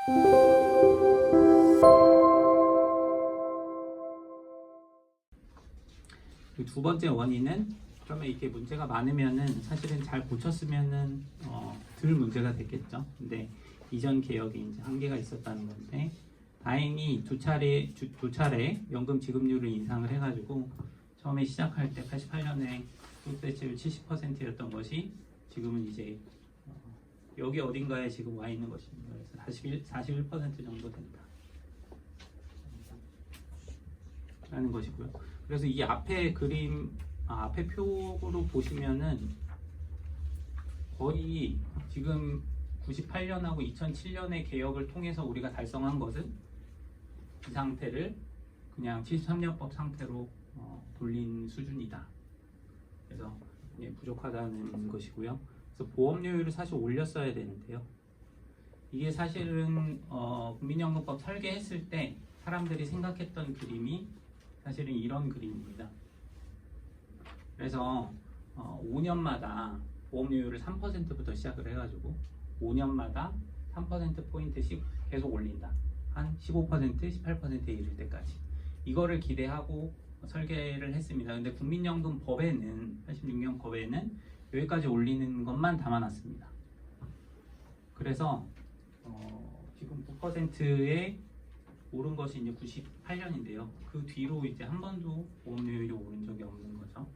두 번째 원인은 그러면 이렇게 문제가 많으면은 사실은 잘 고쳤으면은 덜 문제가 됐겠죠. 근데 이전 개혁이 이제 한계가 있었다는 건데 다행히 두 차례 연금 지급률을 인상을 해가지고 처음에 시작할 때 88년에 소득대체율 70%였던 것이 지금은 이제 여기 어딘가에 지금 와 있는 것입니다. 그래서 41% 정도 된다 라는 것이고요. 그래서 이 앞에 그림, 앞에 표로 보시면은 거의 지금 98년하고 2007년의 개혁을 통해서 우리가 달성한 것은 이 상태를 그냥 73년법 상태로 돌린 수준이다. 그래서 부족하다는 것이고요. 그래서 보험료율을 사실 올렸어야 되는데요. 이게 사실은 국민연금법 설계했을 때 사람들이 생각했던 그림이 사실은 이런 그림입니다. 그래서 5년마다 보험료율을 3%부터 시작을 해가지고 5년마다 3%포인트씩 계속 올린다. 한 15%, 18%에 이를 때까지. 이거를 기대하고 설계를 했습니다. 근데 국민연금 법에는 86년 법에는 여기까지 올리는 것만 담아놨습니다. 그래서 지금 9%에 오른 것이 이제 98년인데요. 그 뒤로 이제 한 번도 보험료율이 오른 적이 없는 거죠.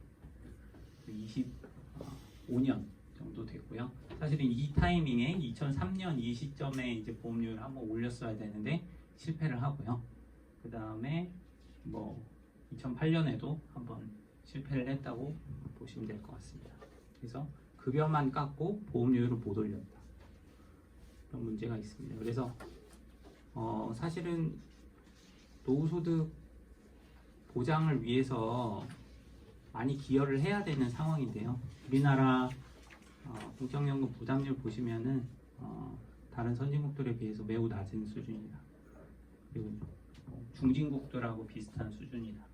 25년 정도 됐고요. 사실은 이 타이밍에 2003년 이 시점에 이제 보험료를 한번 올렸어야 되는데 실패를 하고요. 그 다음에 뭐 2008년에도 한번 실패를 했다고 보시면 될 것 같습니다. 그래서 급여만 깎고 보험료율을 못 올렸다. 그런 문제가 있습니다. 그래서 사실은 노후소득 보장을 위해서 많이 기여를 해야 되는 상황인데요. 우리나라 공적연금 부담률 보시면은 다른 선진국들에 비해서 매우 낮은 수준이다. 그리고 중진국들하고 비슷한 수준이다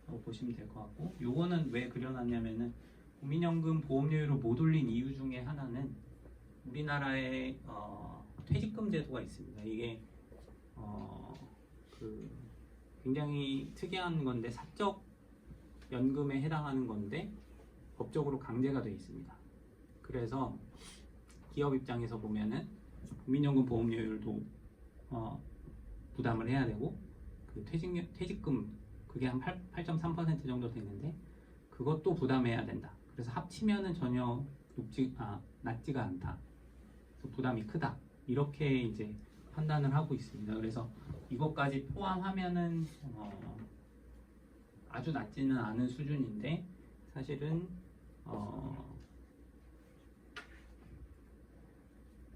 라고 보시면 될 것 같고, 요거는 왜 그려놨냐면은 국민연금 보험료율을 못 올린 이유 중에 하나는 우리나라의 퇴직금 제도가 있습니다. 이게 굉장히 특이한 건데 사적 연금에 해당하는 건데 법적으로 강제가 되어 있습니다. 그래서 기업 입장에서 보면은 국민연금 보험료율도 부담을 해야 되고 그 퇴직금 그게 한 8.3% 정도 되는데 그것도 부담해야 된다. 그래서 합치면은 전혀 낮지가 않다. 그래서 부담이 크다. 이렇게 이제 판단을 하고 있습니다. 그래서 이것까지 포함하면은 아주 낮지는 않은 수준인데 사실은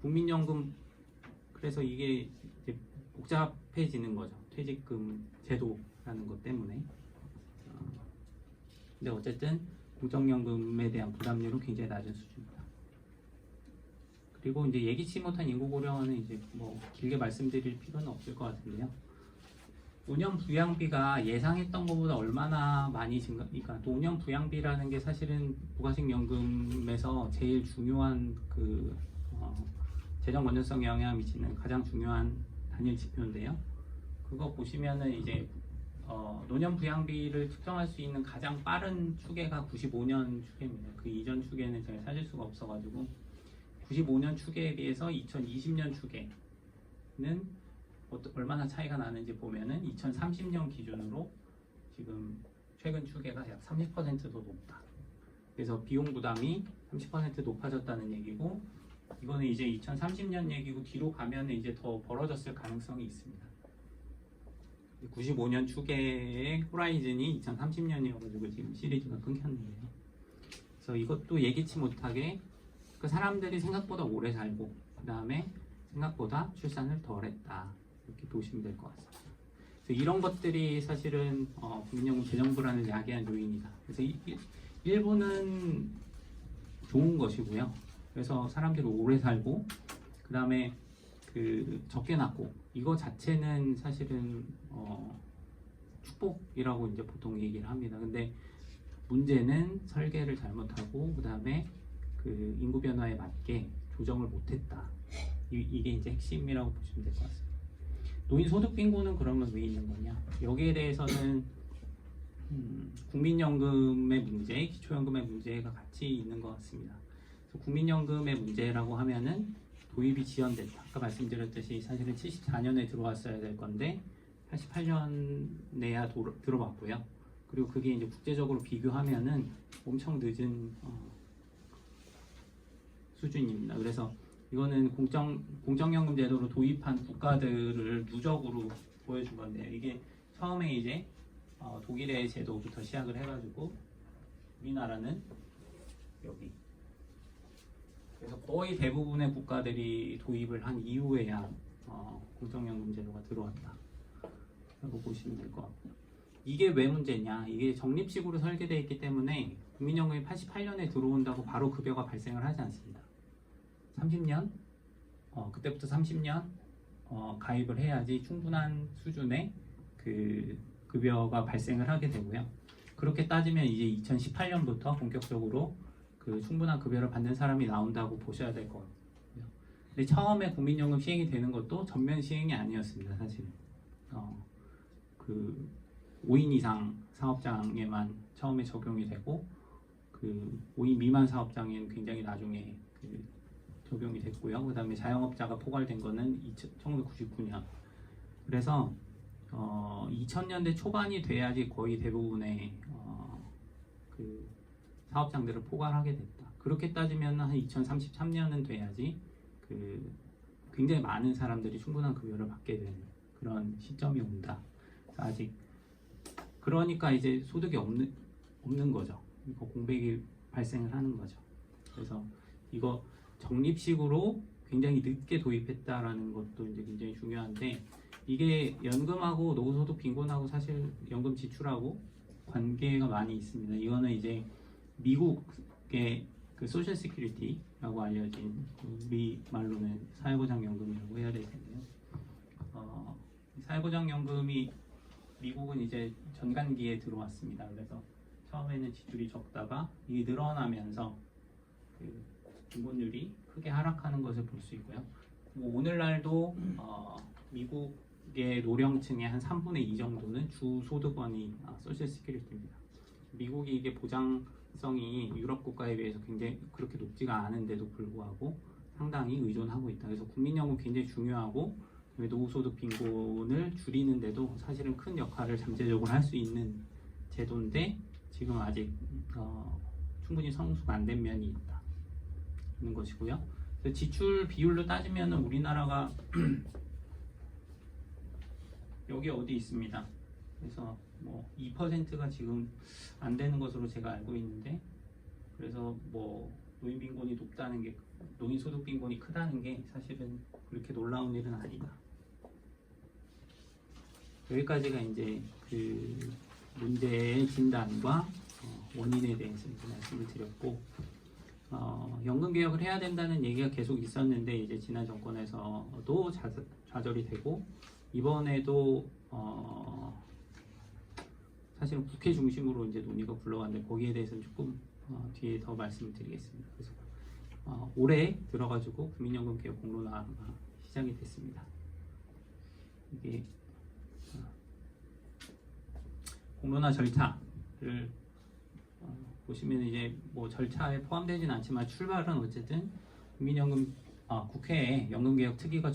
국민연금 그래서 이게 이제 복잡해지는 거죠. 퇴직금 제도라는 것 때문에. 근데 어쨌든 공적연금에 대한 부담률은 굉장히 낮은 수준입니다. 그리고 이제 예기치 못한 인구 고령화는 이제 뭐 길게 말씀드릴 필요는 없을 것 같은데요. 노년 부양비가 예상했던 것보다 얼마나 많이 그러니까 노년 부양비라는 게 사실은 부가식연금에서 제일 중요한 재정 건전성에 영향을 미치는 가장 중요한 단일 지표인데요. 그거 보시면은 이제 노년 부양비를 측정할 수 있는 가장 빠른 추계가 95년 추계입니다. 그 이전 추계는 제가 찾을 수가 없어가지고 95년 추계에 비해서 2020년 추계는 얼마나 차이가 나는지 보면은 2030년 기준으로 지금 최근 추계가 약 30%도 높다. 그래서 비용 부담이 30% 높아졌다는 얘기고, 이거는 이제 2030년 얘기고 뒤로 가면 이제 더 벌어졌을 가능성이 있습니다. 95년 추계의 호라이즌이 2030년이어가지고 지금 시리즈가 끊겼는데요. 그래서 이것도 예기치 못하게 그 사람들이 생각보다 오래 살고 그 다음에 생각보다 출산을 덜 했다. 이렇게 보시면 될 것 같습니다. 그래서 이런 것들이 사실은 국민연금 재정 불안을 야기한 요인이다. 그래서 일부는 좋은 것이고요. 그래서 사람들이 오래 살고 그 다음에 적게 낳고 이거 자체는 사실은 축복이라고 이제 보통 얘기를 합니다. 근데 문제는 설계를 잘못하고 그 다음에 인구 변화에 맞게 조정을 못했다. 이게 이제 핵심이라고 보시면 될 것 같습니다. 노인 소득 빈곤은 그러면 왜 있는 거냐? 여기에 대해서는 국민연금의 문제, 기초연금의 문제가 같이 있는 것 같습니다. 그래서 국민연금의 문제라고 하면은 도입이 지연됐다. 아까 말씀드렸듯이 사실은 74년에 들어왔어야 될 건데 88년에야 들어왔고요. 그리고 그게 이제 국제적으로 비교하면은 엄청 늦은 수준입니다. 그래서 이거는 공적연금 제도로 도입한 국가들을 누적으로 보여준 건데요. 이게 처음에 이제 독일의 제도부터 시작을 해가지고 우리나라는 여기. 그래서 거의 대부분의 국가들이 도입을 한 이후에야 공적연금 제도가 들어왔다. 라고 보시면 될 것 같고. 이게 왜 문제냐? 이게 적립식으로 설계되어 있기 때문에 국민연금이 88년에 들어온다고 바로 급여가 발생을 하지 않습니다. 30년? 그때부터 30년 가입을 해야지 충분한 수준의 그 급여가 발생을 하게 되고요. 그렇게 따지면 이제 2018년부터 본격적으로 그 충분한 급여를 받는 사람이 나온다고 보셔야 될 것 같고요. 근데 처음에 국민연금 시행이 되는 것도 전면 시행이 아니었습니다, 사실. 그 5인 이상 사업장에만 처음에 적용이 되고 그 5인 미만 사업장에는 굉장히 나중에 그 적용이 됐고요. 그 다음에 자영업자가 포괄된 거는 1999년. 그래서 2000년대 초반이 돼야지 거의 대부분의 그 사업장들을 포괄하게 됐다. 그렇게 따지면 한 2033년은 돼야지 그 굉장히 많은 사람들이 충분한 급여를 받게 되는 그런 시점이 온다. 아직 그러니까 이제 소득이 없는 거죠. 이거 공백이 발생을 하는 거죠. 그래서 이거 적립식으로 굉장히 늦게 도입했다라는 것도 이제 굉장히 중요한데 이게 연금하고 노후소득 빈곤하고 사실 연금 지출하고 관계가 많이 있습니다. 이거는 이제 미국의 그 소셜 시큐리티라고 알려진 우리 말로는 사회보장연금이라고 해야 될 텐데요. 사회보장연금이 미국은 이제 전간기에 들어왔습니다. 그래서 처음에는 지출이 적다가 이게 늘어나면서 그 빈곤율이 크게 하락하는 것을 볼 수 있고요. 오늘날도 미국의 노령층의 한 3분의 2 정도는 주 소득원이 소셜 시큐리티입니다. 미국이 이게 보장성이 유럽 국가에 비해서 굉장히 그렇게 높지가 않은데도 불구하고 상당히 의존하고 있다. 그래서 국민연금 굉장히 중요하고 노후소득 빈곤을 줄이는데도 사실은 큰 역할을 잠재적으로 할 수 있는 제도인데 지금 아직 충분히 성숙 안 된 면이 있다는 것이고요. 그래서 지출 비율로 따지면 우리나라가 여기 어디 있습니다. 그래서 뭐 2%가 지금 안 되는 것으로 제가 알고 있는데 그래서 뭐 노인 빈곤이 높다는 게 노인 소득 빈곤이 크다는 게 사실은 그렇게 놀라운 일은 아니다. 여기까지가 이제 그 문제의 진단과 원인에 대해서 이제 말씀을 드렸고 연금 개혁을 해야 된다는 얘기가 계속 있었는데 이제 지난 정권에서도 좌절이 되고 이번에도 사실은 국회 중심으로 이제 논의가 굴러갔는데 거기에 대해서는 조금 뒤에 더 말씀을 드리겠습니다. 그래서 올해 들어가지고 국민연금 개혁 공론화가 시작이 됐습니다. 이게 공론화 절차를 보시면 이제 뭐 절차에 포함되진 않지만 출발은 어쨌든 국민연금 국회에 연금개혁 특위가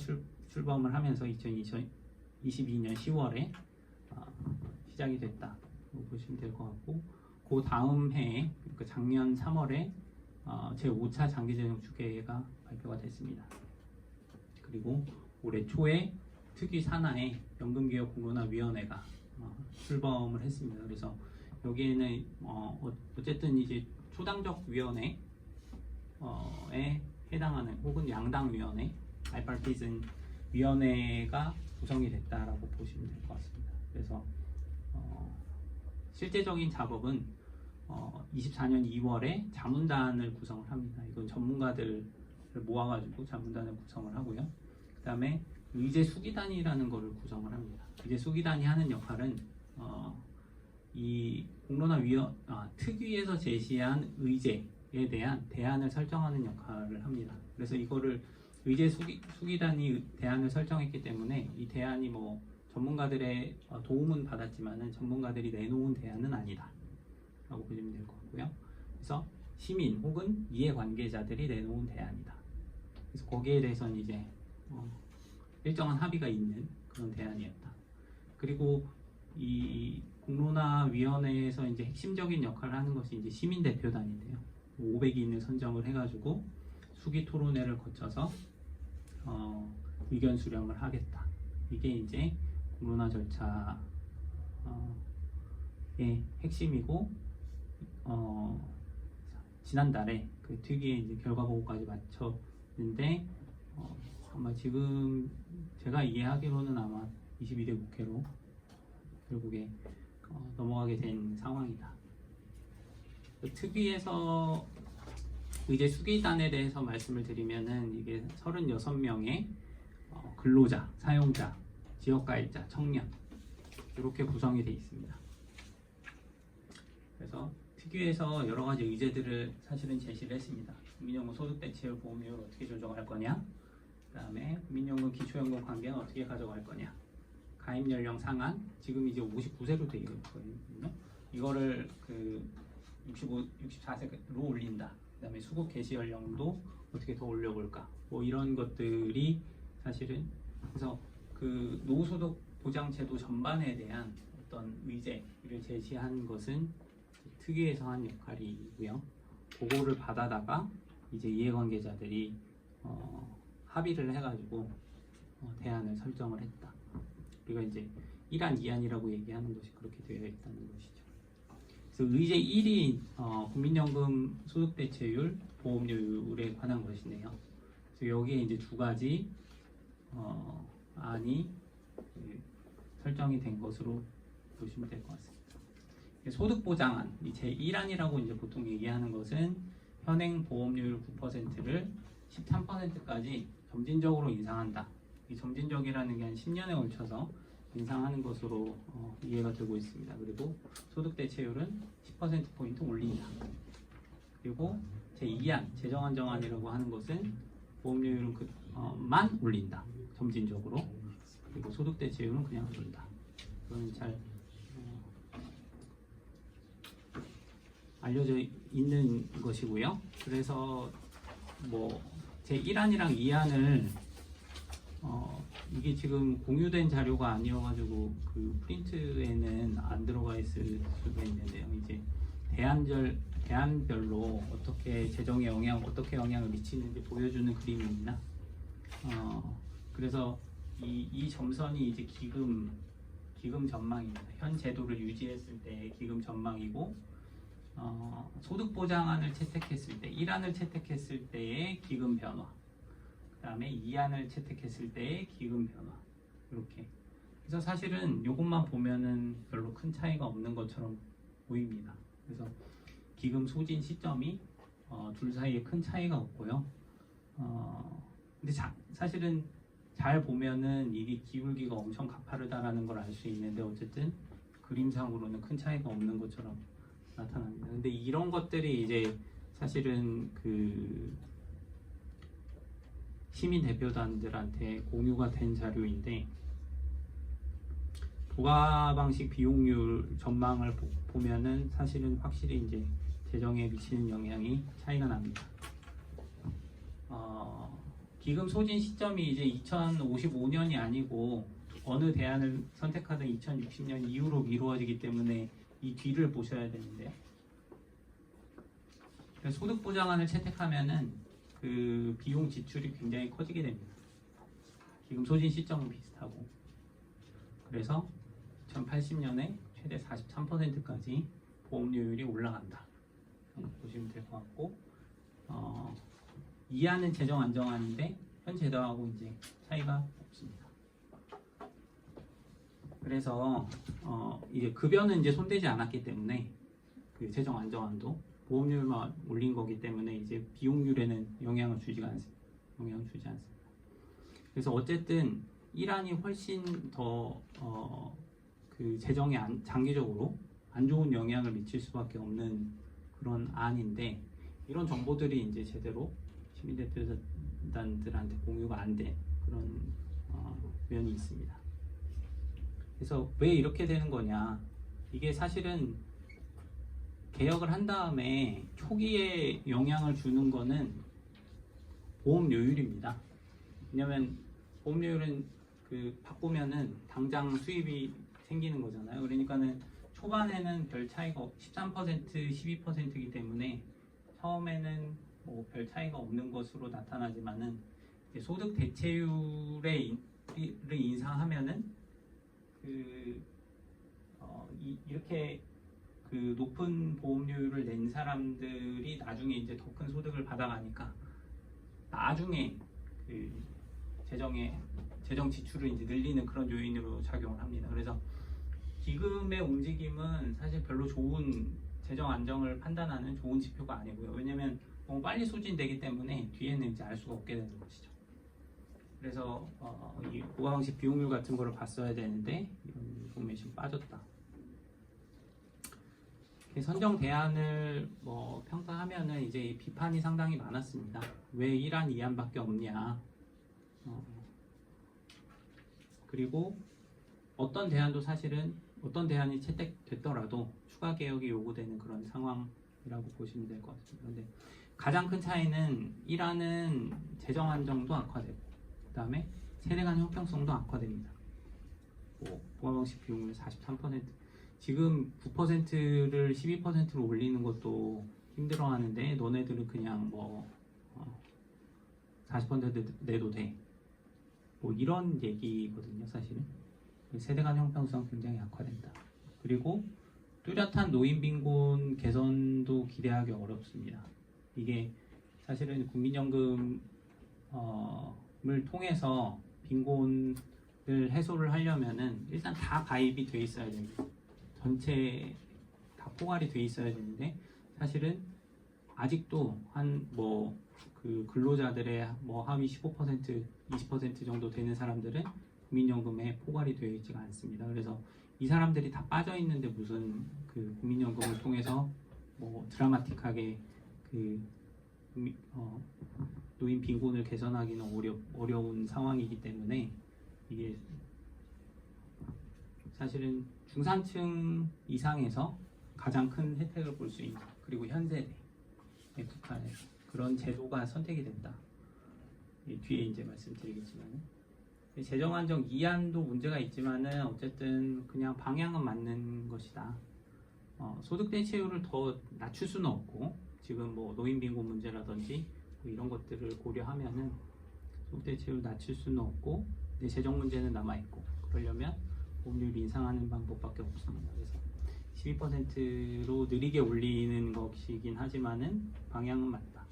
출범을 하면서 2022년 10월에 시작이 됐다 보시면 될 것 같고 그 다음 해에 그러니까 작년 3월에 제5차 장기재정 추계가 발표가 됐습니다. 그리고 올해 초에 특위 산하에 연금개혁 공론화위원회가 출범을 했습니다. 그래서 여기에는 어쨌든 이제 초당적 위원회에 해당하는 혹은 양당 위원회, bipartisan 위원회가 구성이 됐다라고 보시면 될 것 같습니다. 그래서 실제적인 작업은 24년 2월에 자문단을 구성을 합니다. 이건 전문가들을 모아가지고 자문단을 구성을 하고요. 그 다음에 의제 수기단이라는 것을 구성을 합니다. 의제 수기단이 하는 역할은 이 공론화 특위에서 제시한 의제에 대한 대안을 설정하는 역할을 합니다. 그래서 이거를 의제 수기단이 대안을 설정했기 때문에 이 대안이 뭐 전문가들의 도움은 받았지만은 전문가들이 내놓은 대안은 아니다 라고 보시면 될 것 같고요. 그래서 시민 혹은 이해관계자들이 내놓은 대안이다. 그래서 거기에 대해서는 이제 일정한 합의가 있는 그런 대안이었다. 그리고 이 공론화위원회에서 이제 핵심적인 역할을 하는 것이 이제 시민대표단인데요. 500인을 선정을 해가지고 수기 토론회를 거쳐서 의견 수렴을 하겠다. 이게 이제 공론화 절차의 핵심이고 지난달에 그 특위의 이제 결과 보고까지 마쳤는데 아마 지금 제가 이해하기로는 아마 22대 국회로 결국에 넘어가게 된 상황이다. 그 특위에서 의제 수기단에 대해서 말씀을 드리면은 이게 36명의 근로자, 사용자, 지역가입자, 청년 이렇게 구성이 되어 있습니다. 그래서 특위에서 여러 가지 의제들을 사실은 제시를 했습니다. 국민연금 소득대체율 보험료를 어떻게 조정할 거냐, 그 다음에 국민연금 기초연금 관계는 어떻게 가져갈 거냐, 가입 연령 상한 지금 이제 59세로 되어 있거든요. 이거를 그 64세로 올린다. 그 다음에 수급 개시 연령도 어떻게 더 올려볼까, 뭐 이런 것들이 사실은 그래서 그 노후소득 보장제도 전반에 대한 어떤 의제를 제시한 것은 특위에서 한 역할이고요. 그거를 받아다가 이제 이해관계자들이 합의를 해가지고 대안을 설정을 했다. 우리가 이제 1안, 2안이라고 얘기하는 것이 그렇게 되어 있다는 것이죠. 그래서 의제 1이 국민연금 소득대체율, 보험료율에 관한 것이네요. 그래서 여기에 이제 두 가지 안이 설정이 된 것으로 보시면 될 것 같습니다. 소득보장안, 제1안이라고 이제 보통 얘기하는 것은 현행 보험료율 9%를 13%까지 점진적으로 인상한다. 이 점진적이라는 게 한 10년에 걸쳐서 인상하는 것으로 이해가 되고 있습니다. 그리고 소득대체율은 10%포인트 올린다. 그리고 제2안, 재정안정안이라고 하는 것은 보험료율은 만 올린다. 점진적으로. 그리고 소득대체율은 그냥 올린다. 그건 잘 알려져 있는 것이고요. 그래서 뭐 제1안이랑 2안을 이게 지금 공유된 자료가 아니어가지고 그 프린트에는 안 들어가 있을 수가 있는데요. 이제 대안별로 어떻게 재정에 어떻게 영향을 미치는지 보여주는 그림입니다. 그래서 이 점선이 이제 기금 전망입니다. 현 제도를 유지했을 때 기금 전망이고 소득보장안을 채택했을 때 1안을 채택했을 때의 기금 변화, 그 다음에 2안을 채택했을 때의 기금 변화, 이렇게. 그래서 사실은 이것만 보면은 별로 큰 차이가 없는 것처럼 보입니다. 그래서 기금 소진 시점이 둘 사이에 큰 차이가 없고요. 근데 사실은 잘 보면은 이게 기울기가 엄청 가파르다라는 걸 알 수 있는데 어쨌든 그림상으로는 큰 차이가 없는 것처럼 나타납니다. 근데 이런 것들이 이제 사실은 그 시민 대표단들한테 공유가 된 자료인데 부가 방식 비용률 전망을 보면은 사실은 확실히 이제 재정에 미치는 영향이 차이가 납니다. 기금 소진 시점이 이제 2055년이 아니고 어느 대안을 선택하든 2060년 이후로 미루어지기 때문에 이 뒤를 보셔야 되는데요. 소득보장안을 채택하면은 그 비용 지출이 굉장히 커지게 됩니다. 기금 소진 시점은 비슷하고. 그래서 2080년에 최대 43%까지 보험료율이 올라간다. 보시면 될 것 같고, 2안은 재정 안정안인데 현 제도하고 이제 차이가 없습니다. 그래서 이제 급여는 이제 손대지 않았기 때문에 그 재정 안정안도 보험료율만 올린 거기 때문에 이제 비용률에는 영향을 주지 않습니다. 그래서 어쨌든 1안이 훨씬 더 그 재정에 장기적으로 안 좋은 영향을 미칠 수밖에 없는 그런 안인데 이런 정보들이 이제 제대로 집단들한테 공유가 안 된 그런 면이 있습니다. 그래서 왜 이렇게 되는 거냐? 이게 사실은 개혁을 한 다음에 초기에 영향을 주는 거는 보험료율입니다. 왜냐면 보험료율은 바꾸면은 당장 수입이 생기는 거잖아요. 그러니까는 초반에는 별 차이가 13%, 12%이기 때문에 처음에는 뭐 별 차이가 없는 것으로 나타나지만은 소득 대체율을 인상하면은 이렇게 높은 보험료율을 낸 사람들이 나중에 이제 더 큰 소득을 받아가니까 나중에 재정 지출을 이제 늘리는 그런 요인으로 작용을 합니다. 그래서 기금의 움직임은 사실 별로 좋은 재정 안정을 판단하는 좋은 지표가 아니고요. 왜냐하면 너무 빨리 소진되기 때문에 뒤에는 이제 알 수가 없게 되는 것이죠. 그래서 이 부가방식 비용률 같은 거를 봤어야 되는데 이런 인포메이션 빠졌다. 선정 대안을 평가하면은 이제 비판이 상당히 많았습니다. 왜 1안, 2안밖에 없냐? 그리고 어떤 대안이 채택됐더라도 추가 개혁이 요구되는 그런 상황이라고 보시면 될 것 같습니다. 그런데 가장 큰 차이는 1안은 재정 안정도 악화되고, 그 다음에 세대 간 형평성도 악화됩니다. 부가방식 비용률 43%. 지금 9%를 12%로 올리는 것도 힘들어하는데 너네들은 그냥 40% 내도 돼. 이런 얘기거든요, 사실은. 세대 간 형평성 굉장히 악화된다. 그리고 뚜렷한 노인 빈곤 개선도 기대하기 어렵습니다. 이게 사실은 국민연금을 통해서 빈곤을 해소를 하려면은 일단 다 가입이 돼 있어야 됩니다. 전체 다 포괄이 돼 있어야 되는데 사실은 아직도 근로자들의 하위 15%, 20% 정도 되는 사람들은 국민연금에 포괄이 되어 있지가 않습니다. 그래서 이 사람들이 다 빠져 있는데 무슨 국민연금을 통해서 드라마틱하게 노인 빈곤을 개선하기는 어려운 상황이기 때문에 이게 사실은 중산층 이상에서 가장 큰 혜택을 볼 수 있는, 그리고 현세대에 국한해서 그런 제도가 선택이 된다. 뒤에 이제 말씀드리겠지만 재정 안정 2안도 문제가 있지만은 어쨌든 그냥 방향은 맞는 것이다. 소득 대체율을 더 낮출 수는 없고 지금 노인 빈곤 문제라든지 이런 것들을 고려하면은 소득 대체율 낮출 수는 없고 내 재정 문제는 남아 있고 그러려면 보험료를 인상하는 방법밖에 없습니다. 그래서 12%로 느리게 올리는 것이긴 하지만은 방향은 맞다.